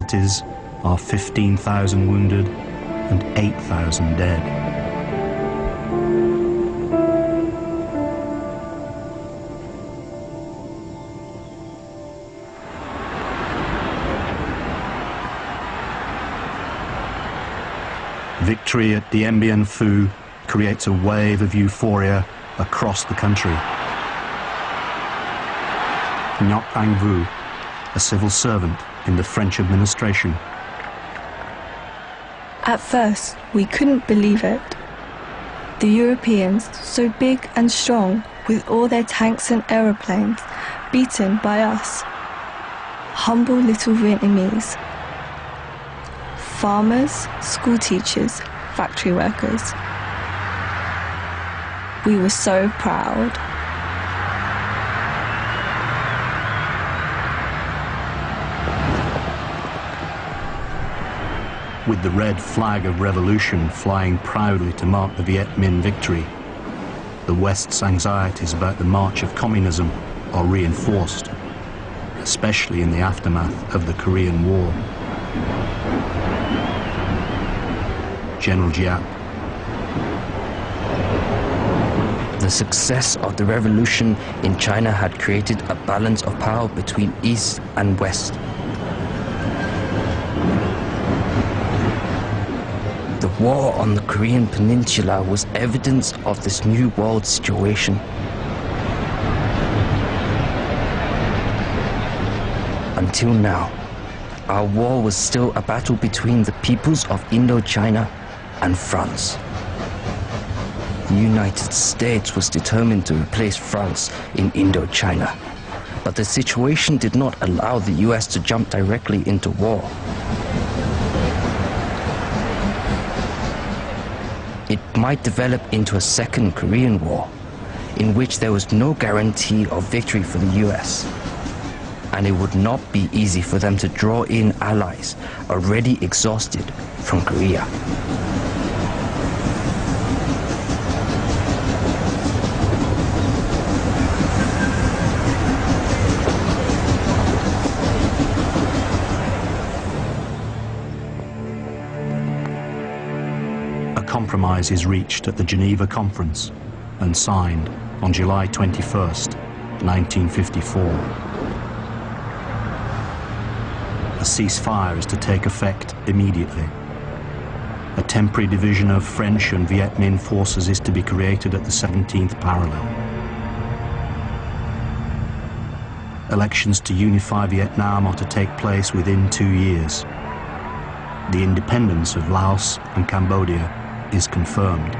casualties are 15,000 wounded and 8,000 dead. Victory at Dien Bien Phu creates a wave of euphoria across the country. Ngoc Anh Vu, a civil servant in the French administration. At first, we couldn't believe it. The Europeans, so big and strong, with all their tanks and aeroplanes, beaten by us. Humble little Vietnamese. Farmers, school teachers, factory workers. We were so proud. With the red flag of revolution flying proudly to mark the Viet Minh victory, the West's anxieties about the march of communism are reinforced, especially in the aftermath of the Korean War. General Giap. The success of the revolution in China had created a balance of power between East and West. The war on the Korean peninsula was evidence of this new world situation. Until now, our war was still a battle between the peoples of Indochina and France. The United States was determined to replace France in Indochina, but the situation did not allow the US to jump directly into war. It might develop into a second Korean War, in which there was no guarantee of victory for the US. And it would not be easy for them to draw in allies already exhausted from Korea. Compromise is reached at the Geneva Conference and signed on July 21st, 1954. A ceasefire is to take effect immediately. A temporary division of French and Viet Minh forces is to be created at the 17th parallel. Elections to unify Vietnam are to take place within 2 years. The independence of Laos and Cambodia is confirmed.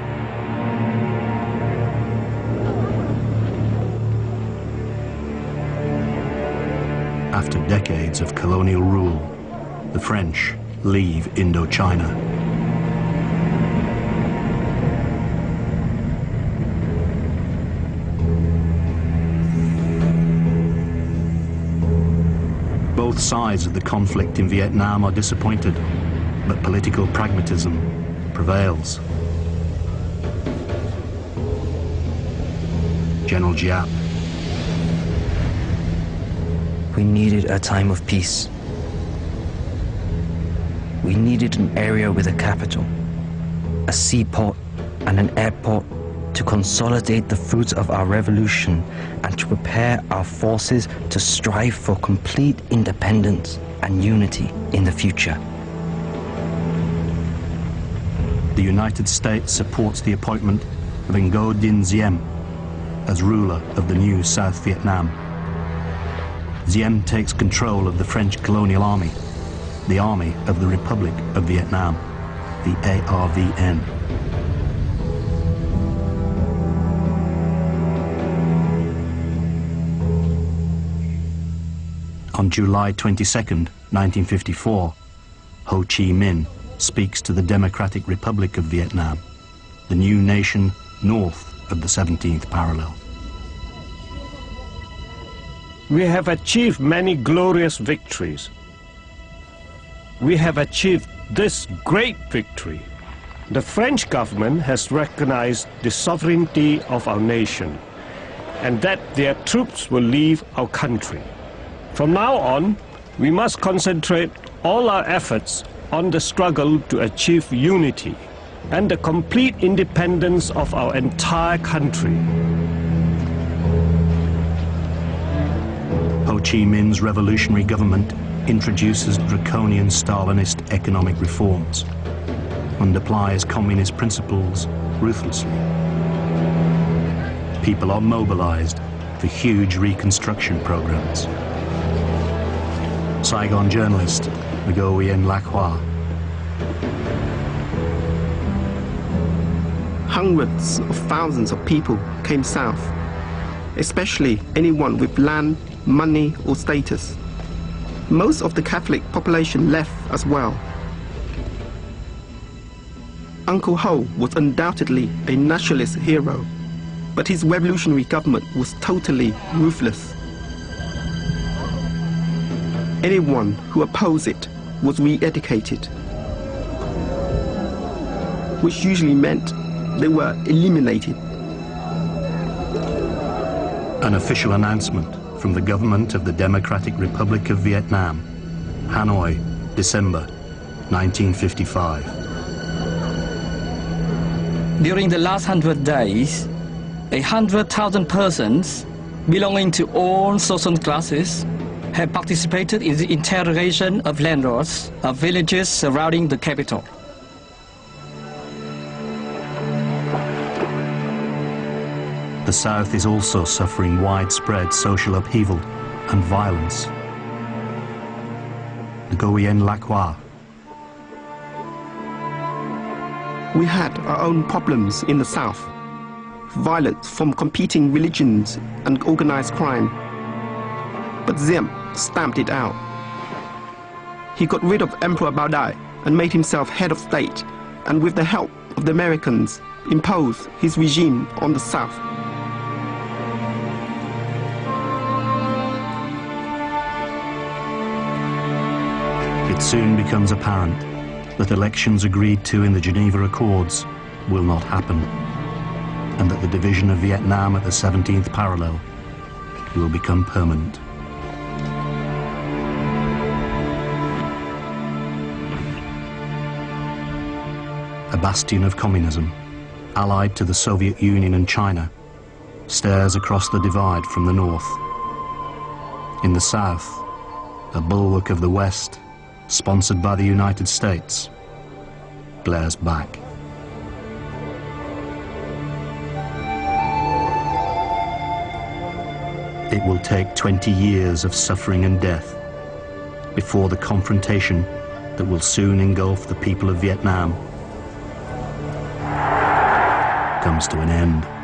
After decades of colonial rule, the French leave Indochina. Both sides of the conflict in Vietnam are disappointed, but political pragmatism prevails. General Giap. We needed a time of peace. We needed an area with a capital, a seaport and an airport to consolidate the fruits of our revolution and to prepare our forces to strive for complete independence and unity in the future. The United States supports the appointment of Ngo Dinh Diem as ruler of the new South Vietnam. Diem takes control of the French colonial army, the Army of the Republic of Vietnam, the ARVN. On July 22nd, 1954, Ho Chi Minh speaks to the Democratic Republic of Vietnam, the new nation north of the 17th parallel. We have achieved many glorious victories. We have achieved this great victory. The French government has recognized the sovereignty of our nation and that their troops will leave our country. From now on, we must concentrate all our efforts on the struggle to achieve unity and the complete independence of our entire country. Ho Chi Minh's revolutionary government introduces draconian Stalinist economic reforms and applies communist principles ruthlessly. People are mobilized for huge reconstruction programs. Saigon journalist Nguyen Lacroix. Hundreds of thousands of people came south, especially anyone with land, money or status. Most of the Catholic population left as well. Uncle Ho was undoubtedly a nationalist hero, but his revolutionary government was totally ruthless. Anyone who opposed it was re-educated, which usually meant they were eliminated. An official announcement from the government of the Democratic Republic of Vietnam, Hanoi, December 1955. During the last 100 days, 100,000 persons belonging to all social classes have participated in the interrogation of landlords of villages surrounding the capital. The South is also suffering widespread social upheaval and violence. Nguyen Lacroix. We had our own problems in the South. Violence from competing religions and organized crime. But Diem stamped it out. He got rid of Emperor Bao Dai and made himself head of state, and with the help of the Americans, imposed his regime on the South. It soon becomes apparent that elections agreed to in the Geneva Accords will not happen, and that the division of Vietnam at the 17th parallel will become permanent. A bastion of communism, allied to the Soviet Union and China, stares across the divide from the north. In the south, a bulwark of the West, sponsored by the United States, glares back. It will take 20 years of suffering and death before the confrontation that will soon engulf the people of Vietnam comes to an end.